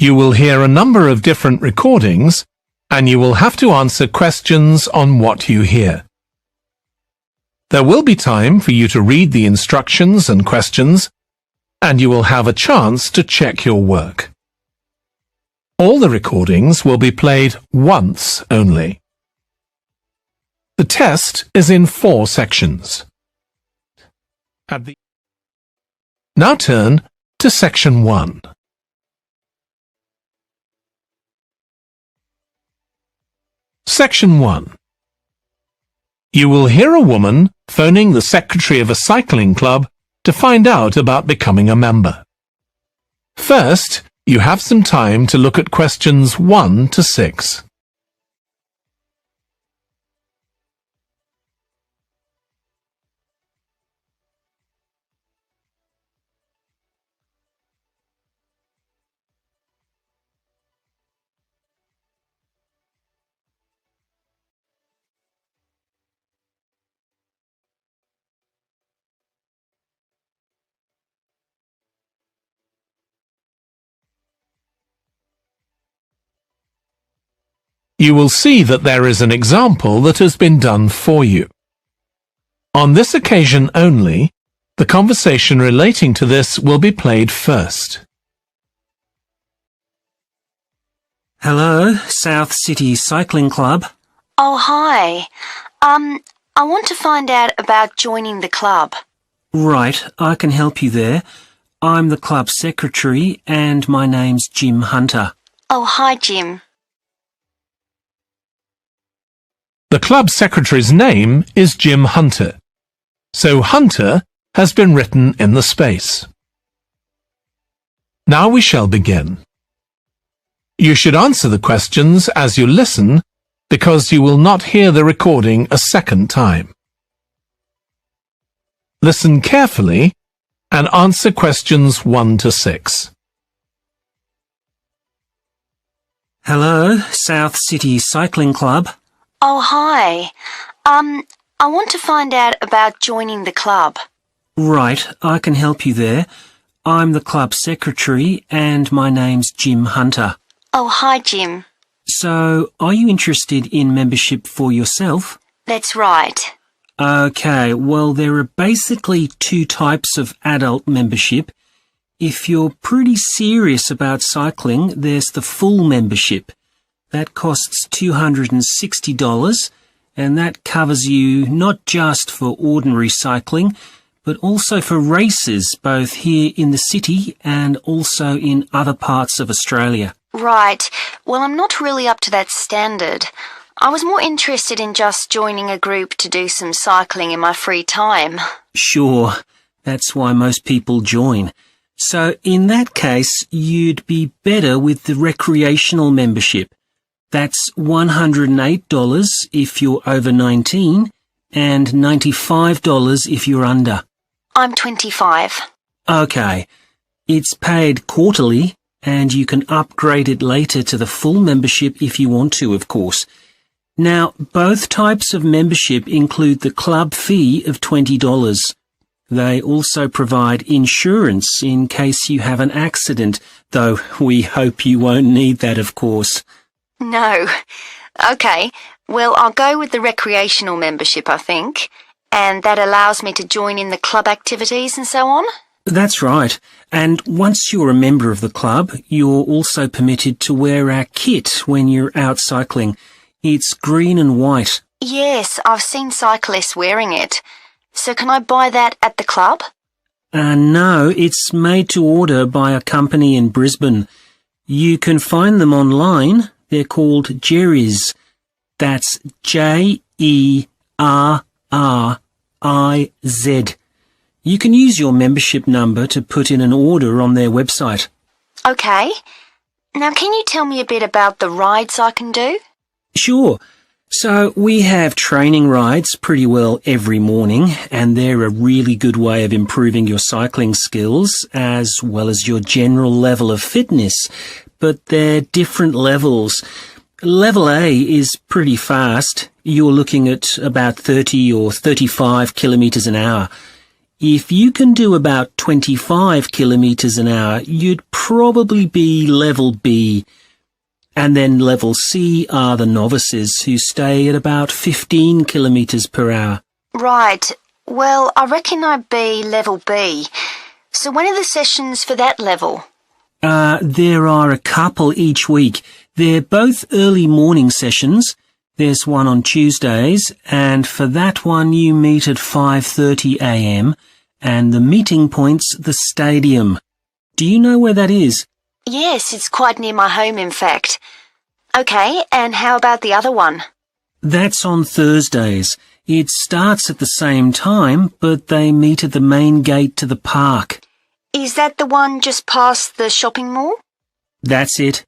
You will hear a number of different recordings, and you will have to answer questions on what you hear. There will be time for you to read the instructions and questions, and you will have a chance to check your work. All the recordings will be played once only. The test is in 4 sections. Now turn to Section 1. Section 1. You will hear a woman phoning the secretary of a cycling club to find out about becoming a member. First, you have some time to look at questions 1 to 6. You will see that there is an example that has been done for you. On this occasion only, the conversation relating to this will be played first. Hello, South City Cycling Club. Oh, hi. I want to find out about joining the club. Right, I can help you there. I'm the club secretary and my name's Jim Hunter. Oh, hi, Jim. The club secretary's name is Jim Hunter, so Hunter has been written in the space. Now we shall begin. You should answer the questions as you listen, because you will not hear the recording a second time. Listen carefully and answer questions 1 to 6. Hello, South City Cycling Club. Oh, hi. I want to find out about joining the club. Right, I can help you there. I'm the club secretary and my name's Jim Hunter. Oh, hi, Jim. So, are you interested in membership for yourself? That's right. Okay, well, there are basically 2 types of adult membership. If you're pretty serious about cycling, there's the full membership. That costs $260, and that covers you not just for ordinary cycling, but also for races, both here in the city and also in other parts of Australia. Right. Well, I'm not really up to that standard. I was more interested in just joining a group to do some cycling in my free time. Sure, that's why most people join. So in that case, you'd be better with the recreational membership. That's $108 if you're over 19 and $95 if you're under. I'm 25. Okay. It's paid quarterly and you can upgrade it later to the full membership if you want to, of course. Now, both types of membership include the club fee of $20. They also provide insurance in case you have an accident, though we hope you won't need that, of course. No. Okay, well, I'll go with the recreational membership, I think, and that allows me to join in the club activities and so on. That's right. And once you're a member of the club, you're also permitted to wear our kit when you're out cycling. It's green and white. Yes, I've seen cyclists wearing it. So can I buy that at the club? No, it's made to order by a company in Brisbane. You can find them online. They're called Jerry's. That's Jerriz. You can use your membership number to put in an order on their website. Okay. Now can you tell me a bit about the rides I can do? Sure. So we have training rides pretty well every morning, and they're a really good way of improving your cycling skills as well as your general level of fitness. But they're different levels. Level A is pretty fast. You're looking at about 30 or 35 kilometres an hour. If you can do about 25 kilometres an hour, you'd probably be level B. And then level C are the novices who stay at about 15 kilometres per hour. Right. Well, I reckon I'd be level B. So when are the sessions for that level? There are a couple each week. They're both early morning sessions. There's one on Tuesdays, and for that one you meet at 5:30 a.m, and the meeting point's the stadium. Do you know where that is? Yes, it's quite near my home, in fact. Okay, and how about the other one? That's on Thursdays. It starts at the same time, but they meet at the main gate to the park. Is that the one just past the shopping mall? That's it.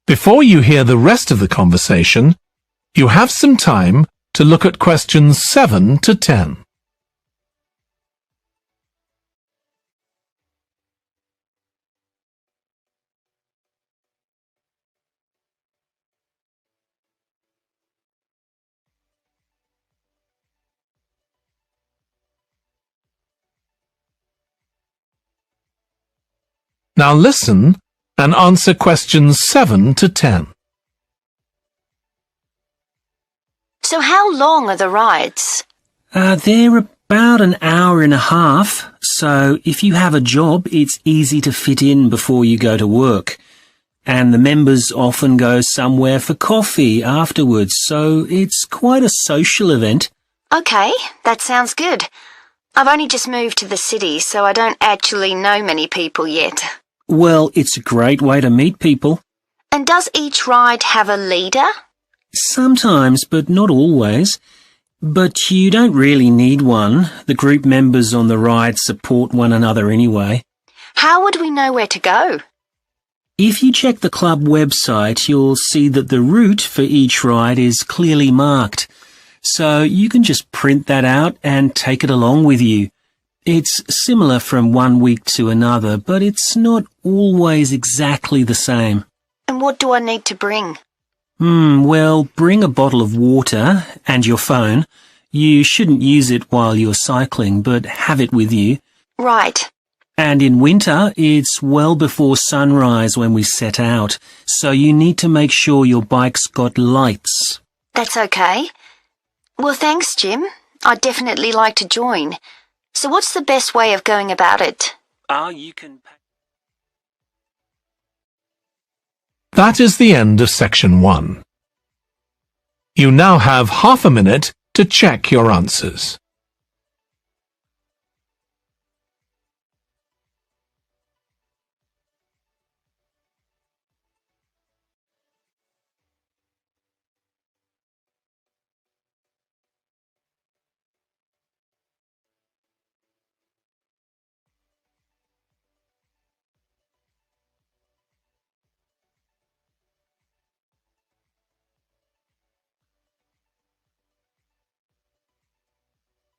Before you hear the rest of the conversation, you have some time to look at questions 7 to 10. Now listen and answer questions 7 to 10. So how long are the rides? They're about an hour and a half, so if you have a job, it's easy to fit in before you go to work. And the members often go somewhere for coffee afterwards, so it's quite a social event. Okay, that sounds good. I've only just moved to the city, so I don't actually know many people yet. Well, it's a great way to meet people. And does each ride have a leader? Sometimes, but not always. But you don't really need one. The group members on the ride support one another anyway. How would we know where to go? If you check the club website, you'll see that the route for each ride is clearly marked. So you can just print that out and take it along with you. It's similar from one week to another, but it's not always exactly the same. And what do I need to bring? Well, bring a bottle of water and your phone. You shouldn't use it while you're cycling, but have it with you. Right. And in winter, it's well before sunrise when we set out, so you need to make sure your bike's got lights. That's okay. Well, thanks, Jim. I'd definitely like to join. So what's the best way of going about it? You can... That is the end of section 1. You now have half a minute to check your answers.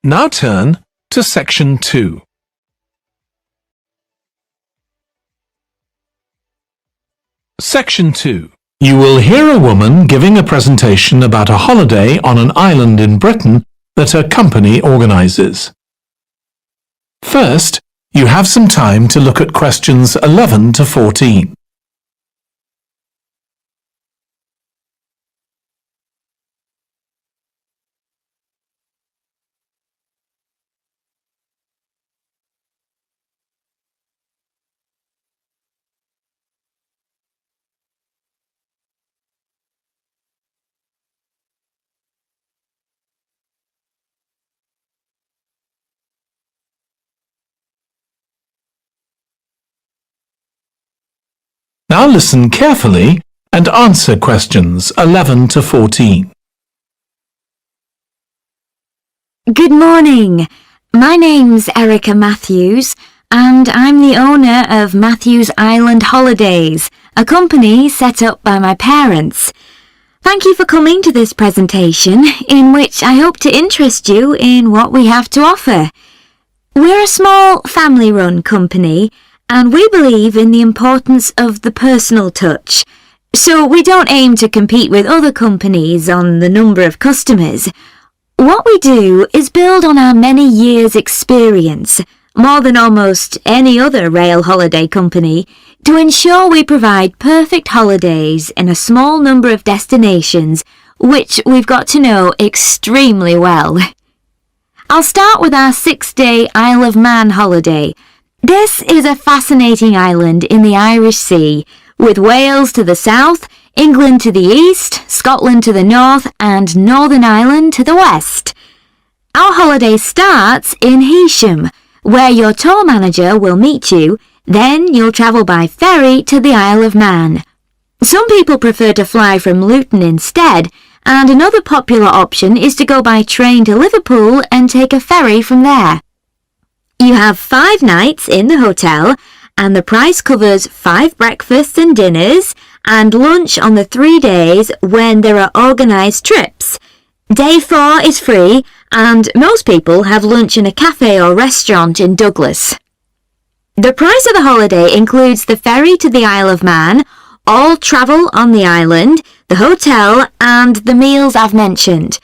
Now turn to section 2. Section 2. You will hear a woman giving a presentation about a holiday on an island in Britain that her company organises. First, you have some time to look at questions 11 to 14. Now listen carefully and answer questions 11 to 14. Good morning. My name's Erica Matthews, and I'm the owner of Matthews Island Holidays, a company set up by my parents. Thank you for coming to this presentation, in which I hope to interest you in what we have to offer. We're a small family-run company, and we believe in the importance of the personal touch. So we don't aim to compete with other companies on the number of customers. What we do is build on our many years' experience, more than almost any other rail holiday company, to ensure we provide perfect holidays in a small number of destinations, which we've got to know extremely well. I'll start with our 6-day Isle of Man holiday. This is a fascinating island in the Irish Sea, with Wales to the south, England to the east, Scotland to the north, and Northern Ireland to the west. Our holiday starts in Heysham, where your tour manager will meet you. Then you'll travel by ferry to the Isle of Man. Some people prefer to fly from Luton instead, and another popular option is to go by train to Liverpool and take a ferry from there. You have 5 nights in the hotel, and the price covers 5 breakfasts and dinners, and lunch on the 3 days when there are organised trips. Day 4 is free, and most people have lunch in a cafe or restaurant in Douglas. The price of the holiday includes the ferry to the Isle of Man, all travel on the island, the hotel, and the meals I've mentioned.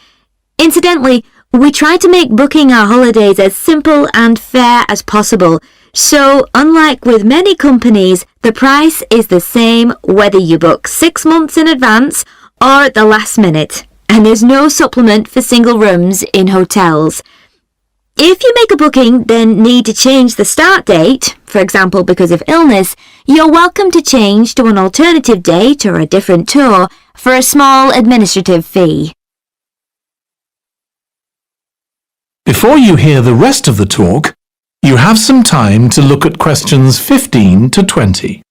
Incidentally, we try to make booking our holidays as simple and fair as possible, so unlike with many companies, the price is the same whether you book 6 months in advance or at the last minute, and there's no supplement for single rooms in hotels. If you make a booking then need to change the start date, for example because of illness, you're welcome to change to an alternative date or a different tour for a small administrative fee. Before you hear the rest of the talk, you have some time to look at questions 15 to 20.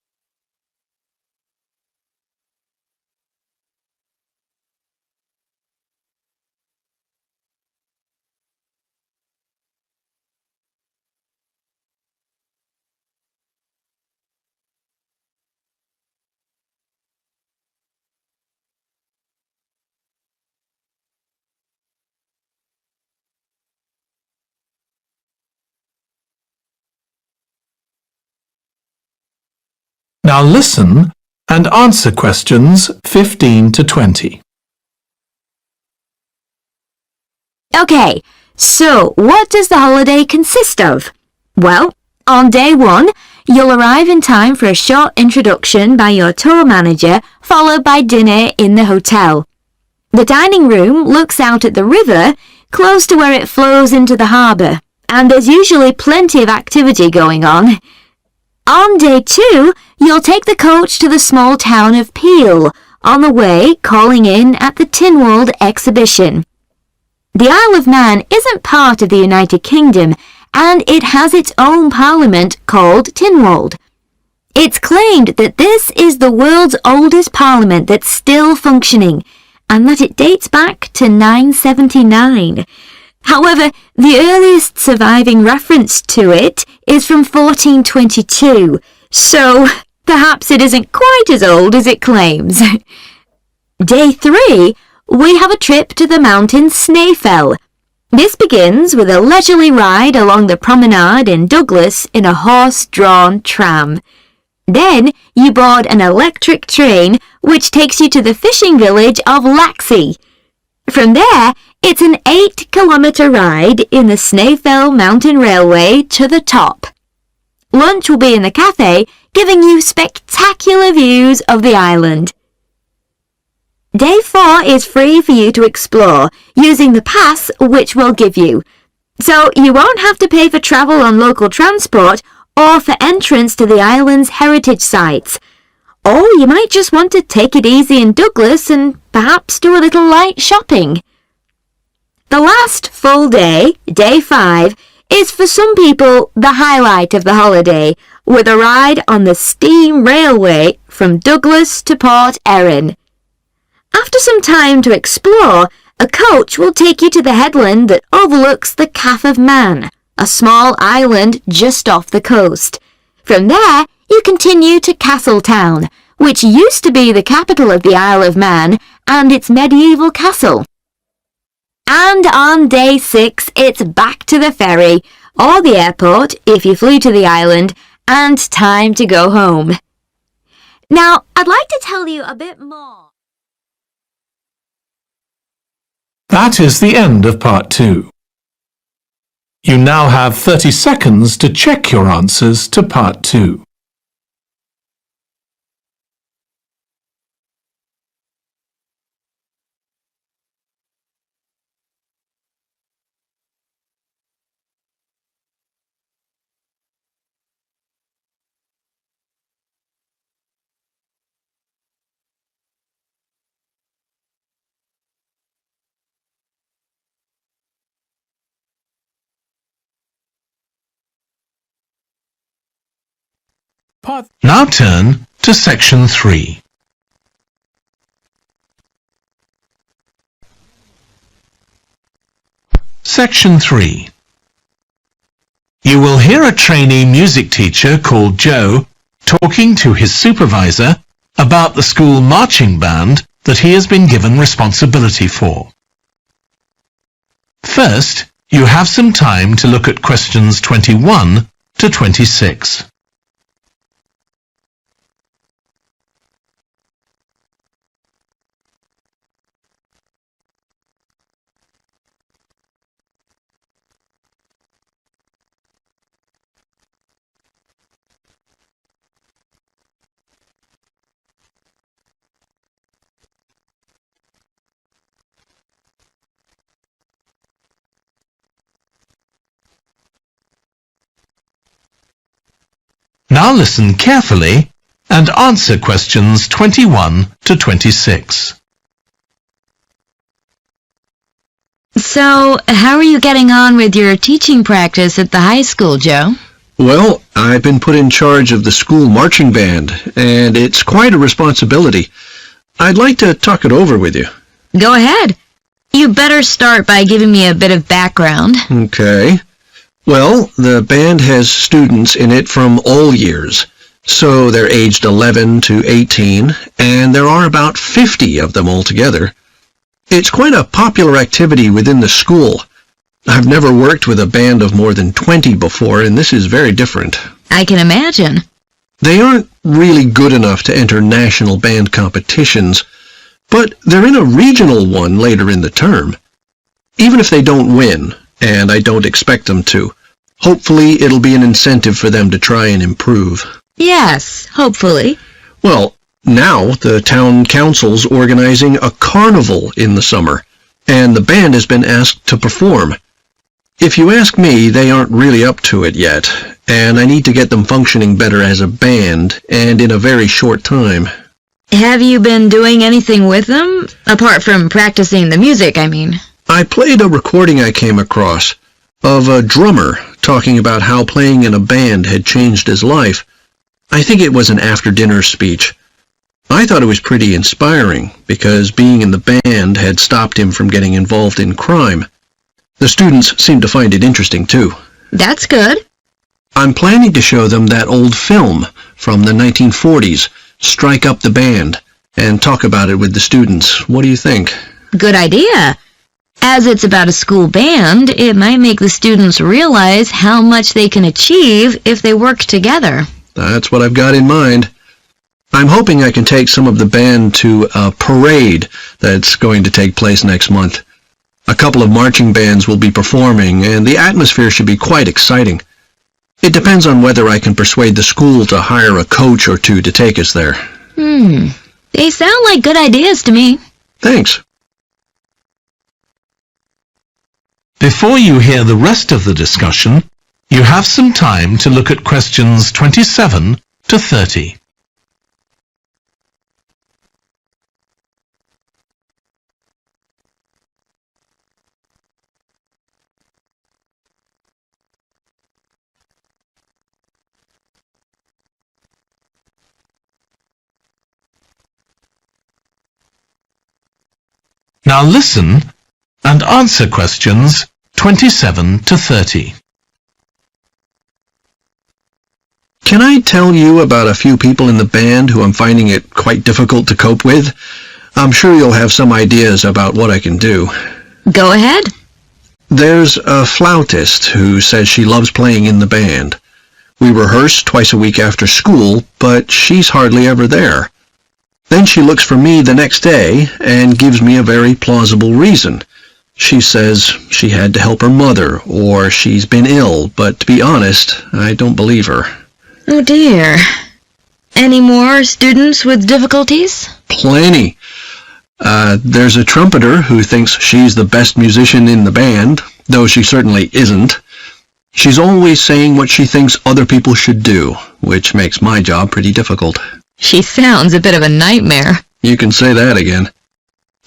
Now listen and answer questions 15 to 20. Okay, so what does the holiday consist of? Well, on day 1, you'll arrive in time for a short introduction by your tour manager, followed by dinner in the hotel. The dining room looks out at the river, close to where it flows into the harbour, and there's usually plenty of activity going on. On day 2, you'll take the coach to the small town of Peel, on the way calling in at the Tynwald exhibition. The Isle of Man isn't part of the United Kingdom, and it has its own parliament called Tynwald. It's claimed that this is the world's oldest parliament that's still functioning, and that it dates back to 979. However, the earliest surviving reference to it is from 1422, so perhaps it isn't quite as old as it claims. Day 3, we have a trip to the mountain Snaefell. This begins with a leisurely ride along the promenade in Douglas in a horse-drawn tram. Then you board an electric train which takes you to the fishing village of Laxey. From there, it's an 8-kilometre ride in the Snaefell Mountain Railway to the top. Lunch will be in the cafe, giving you spectacular views of the island. Day 4 is free for you to explore, using the pass which we'll give you. So you won't have to pay for travel on local transport or for entrance to the island's heritage sites. Or you might just want to take it easy in Douglas and perhaps do a little light shopping. The last full day, day 5, is for some people the highlight of the holiday, with a ride on the steam railway from Douglas to Port Erin. After some time to explore, a coach will take you to the headland that overlooks the Calf of Man, a small island just off the coast. From there, you continue to Castletown, which used to be the capital of the Isle of Man and its medieval castle. And on day 6, it's back to the ferry, or the airport if you flew to the island, and time to go home. Now, I'd like to tell you a bit more. That is the end of part 2. You now have 30 seconds to check your answers to part 2. Now turn to section 3. Section 3. You will hear a trainee music teacher called Joe talking to his supervisor about the school marching band that he has been given responsibility for. First, you have some time to look at questions 21 to 26. Now listen carefully and answer questions 21 to 26. So, how are you getting on with your teaching practice at the high school, Joe? Well, I've been put in charge of the school marching band, and it's quite a responsibility. I'd like to talk it over with you. Go ahead. You better start by giving me a bit of background. Okay. Well, the band has students in it from all years, so they're aged 11 to 18, and there are about 50 of them altogether. It's quite a popular activity within the school. I've never worked with a band of more than 20 before, and this is very different. I can imagine. They aren't really good enough to enter national band competitions, but they're in a regional one later in the term. Even if they don't win, and I don't expect them to, hopefully it'll be an incentive for them to try and improve. Yes, hopefully. Well, now the town council's organizing a carnival in the summer, and the band has been asked to perform. If you ask me, they aren't really up to it yet, and I need to get them functioning better as a band, and in a very short time. Have you been doing anything with them? Apart from practicing the music, I mean. I played a recording I came across of a drummer talking about how playing in a band had changed his life. I think it was an after-dinner speech. I thought it was pretty inspiring because being in the band had stopped him from getting involved in crime. The students seemed to find it interesting too. That's good. I'm planning to show them that old film from the 1940s, Strike Up the Band, and talk about it with the students. What do you think? Good idea. As it's about a school band, it might make the students realize how much they can achieve if they work together. That's what I've got in mind. I'm hoping I can take some of the band to a parade that's going to take place next month. A couple of marching bands will be performing, and the atmosphere should be quite exciting. It depends on whether I can persuade the school to hire a coach or two to take us there. They sound like good ideas to me. Thanks. Before you hear the rest of the discussion, you have some time to look at questions 27 to 30. Now listen and answer questions 27 to 30. Can I tell you about a few people in the band who I'm finding it quite difficult to cope with? I'm sure you'll have some ideas about what I can do. Go ahead. There's a flautist who says she loves playing in the band. We rehearse twice a week after school, but she's hardly ever there. Then she looks for me the next day and gives me a very plausible reason. She says she had to help her mother, or she's been ill, but to be honest, I don't believe her. Oh dear. Any more students with difficulties? Plenty. There's a trumpeter who thinks she's the best musician in the band, though she certainly isn't. She's always saying what she thinks other people should do, which makes my job pretty difficult. She sounds a bit of a nightmare. You can say that again.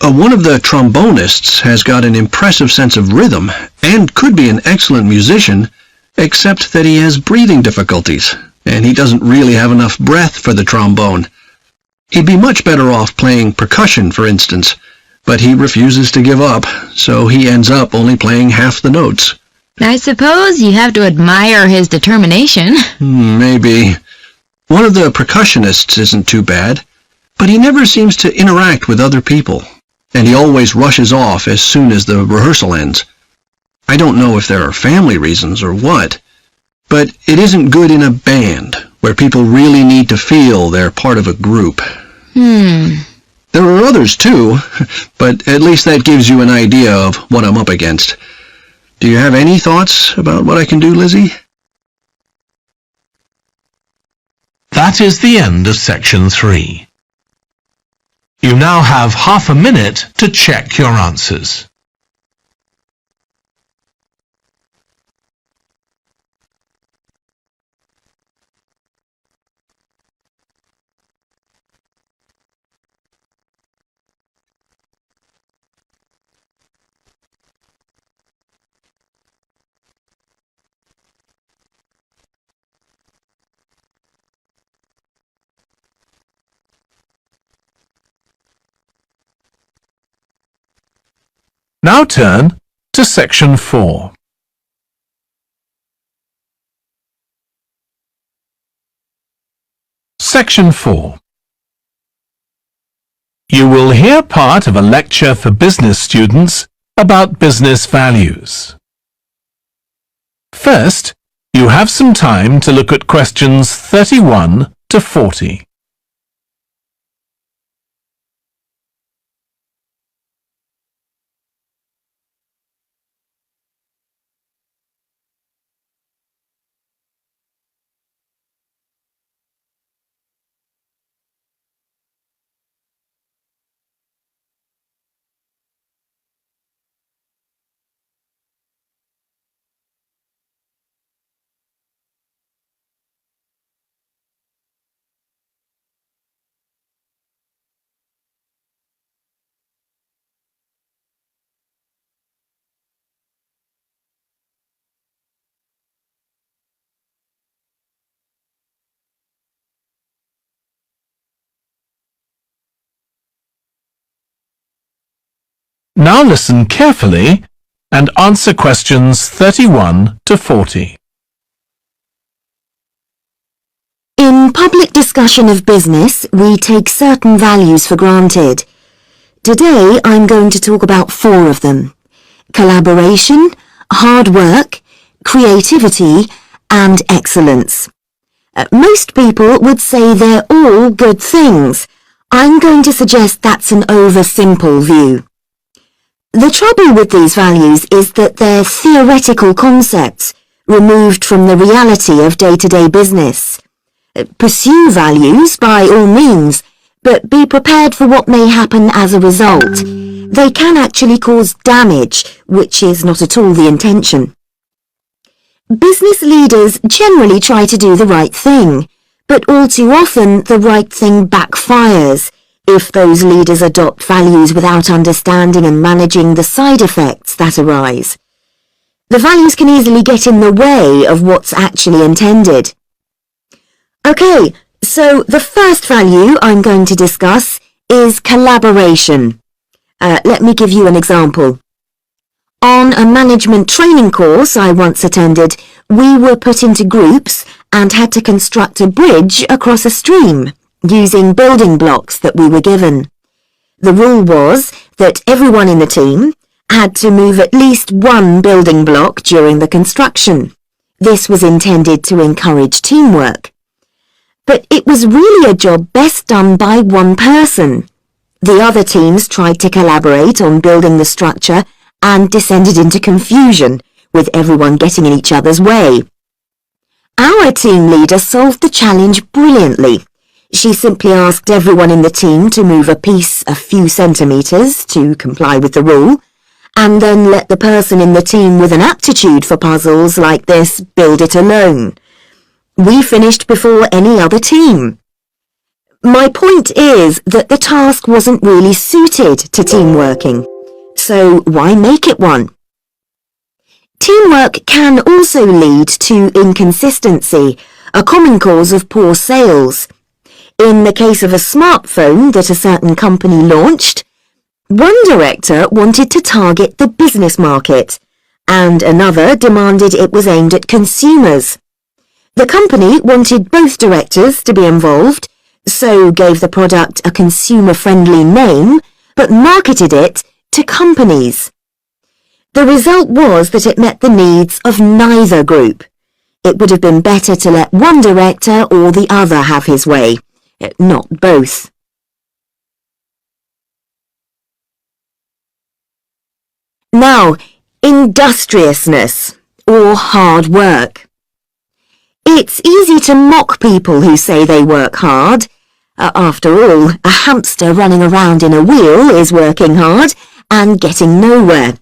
One of the trombonists has got an impressive sense of rhythm and could be an excellent musician, except that he has breathing difficulties, and he doesn't really have enough breath for the trombone. He'd be much better off playing percussion, for instance, but he refuses to give up, so he ends up only playing half the notes. I suppose you have to admire his determination. Maybe. One of the percussionists isn't too bad, but he never seems to interact with other people, and he always rushes off as soon as the rehearsal ends. I don't know if there are family reasons or what, but it isn't good in a band, where people really need to feel they're part of a group. There are others too, but at least that gives you an idea of what I'm up against. Do you have any thoughts about what I can do, Lizzie? That is the end of section 3. You now have half a minute to check your answers. Now turn to section 4. Section 4. You will hear part of a lecture for business students about business values. First, you have some time to look at questions 31 to 40. Now listen carefully and answer questions 31 to 40. In public discussion of business, we take certain values for granted. Today, I'm going to talk about 4 of them: collaboration, hard work, creativity, and excellence. Most people would say they're all good things. I'm going to suggest that's an oversimple view. The trouble with these values is that they're theoretical concepts, removed from the reality of day-to-day business. Pursue values by all means, but be prepared for what may happen as a result. They can actually cause damage, which is not at all the intention. Business leaders generally try to do the right thing, but all too often the right thing backfires if those leaders adopt values without understanding and managing the side effects that arise. The values can easily get in the way of what's actually intended. Okay, so the first value I'm going to discuss is collaboration. Let me give you an example. On a management training course I once attended, we were put into groups and had to construct a bridge across a stream, using building blocks that we were given. The rule was that everyone in the team had to move at least one building block during the construction. This was intended to encourage teamwork. But it was really a job best done by one person. The other teams tried to collaborate on building the structure and descended into confusion, with everyone getting in each other's way. Our team leader solved the challenge brilliantly. She simply asked everyone in the team to move a piece a few centimetres to comply with the rule, and then let the person in the team with an aptitude for puzzles like this build it alone. We finished before any other team. My point is that the task wasn't really suited to team working, so why make it one? Teamwork can also lead to inconsistency, a common cause of poor sales. In the case of a smartphone that a certain company launched, one director wanted to target the business market, and another demanded it was aimed at consumers. The company wanted both directors to be involved, so gave the product a consumer-friendly name, but marketed it to companies. The result was that it met the needs of neither group. It would have been better to let one director or the other have his way, not both. Now, industriousness, or hard work. It's easy to mock people who say they work hard. After all, a hamster running around in a wheel is working hard and getting nowhere.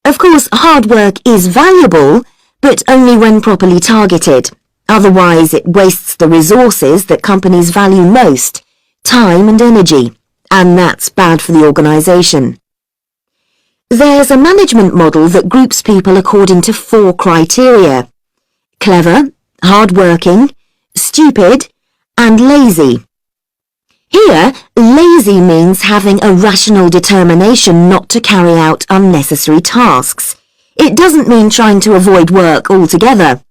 Of course, hard work is valuable, but only when properly targeted. Otherwise, it wastes the resources that companies value most, time and energy, and that's bad for the organisation. There's a management model that groups people according to 4 criteria: clever, hard-working, stupid, and lazy. Here, lazy means having a rational determination not to carry out unnecessary tasks. It doesn't mean trying to avoid work altogether.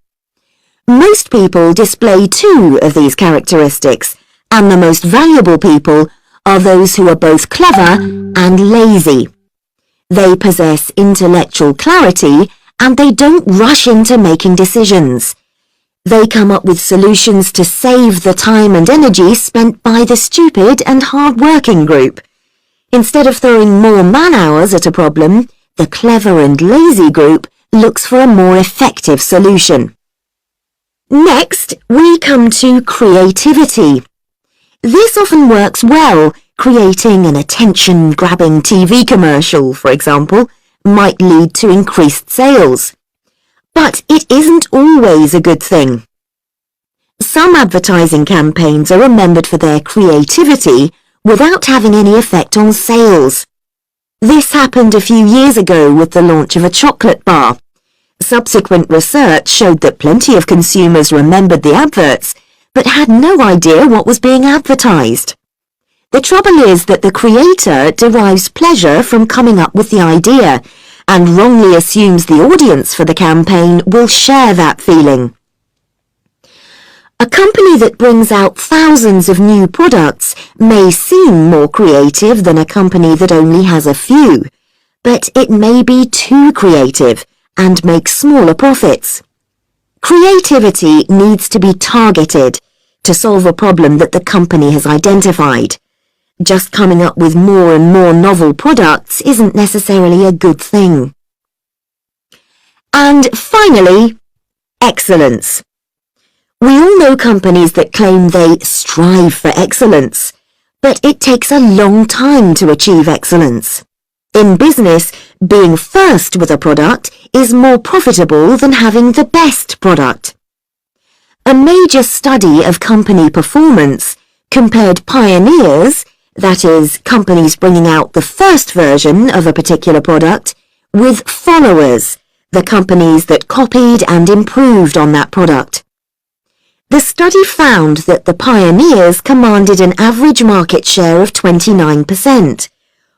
Most people display 2 of these characteristics, and the most valuable people are those who are both clever and lazy. They possess intellectual clarity, and they don't rush into making decisions. They come up with solutions to save the time and energy spent by the stupid and hard-working group. Instead of throwing more man-hours at a problem, the clever and lazy group looks for a more effective solution. Next, we come to creativity. This often works well. Creating an attention-grabbing TV commercial, for example, might lead to increased sales. But it isn't always a good thing. Some advertising campaigns are remembered for their creativity without having any effect on sales. This happened a few years ago with the launch of a chocolate bar. Subsequent research showed that plenty of consumers remembered the adverts, but had no idea what was being advertised. The trouble is that the creator derives pleasure from coming up with the idea, and wrongly assumes the audience for the campaign will share that feeling. A company that brings out thousands of new products may seem more creative than a company that only has a few, but it may be too creative and make smaller profits. Creativity needs to be targeted to solve a problem that the company has identified. Just coming up with more and more novel products isn't necessarily a good thing. And finally, excellence. We all know companies that claim they strive for excellence, but it takes a long time to achieve excellence. In business, being first with a product is more profitable than having the best product. A major study of company performance compared pioneers, that is, companies bringing out the first version of a particular product, with followers, the companies that copied and improved on that product. The study found that the pioneers commanded an average market share of 29%,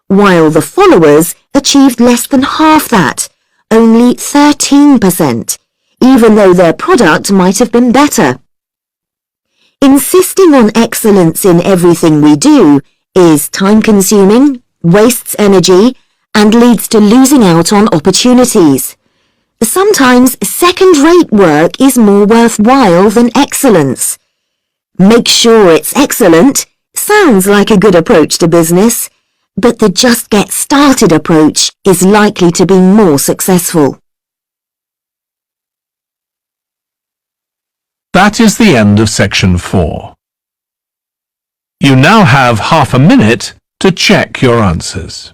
while the followers achieved less than half that, only 13%, even though their product might have been better. Insisting on excellence in everything we do is time-consuming, wastes energy, and leads to losing out on opportunities. Sometimes second-rate work is more worthwhile than excellence. Make sure it's excellent sounds like a good approach to business, but the just get started approach is likely to be more successful. That is the end of section 4. You now have half a minute to check your answers.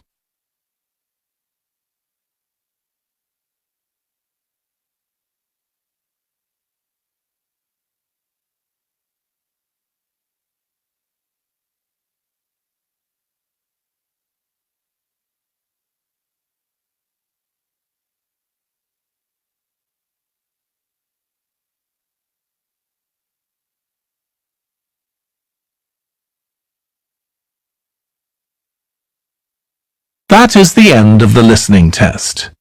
That is the end of the listening test.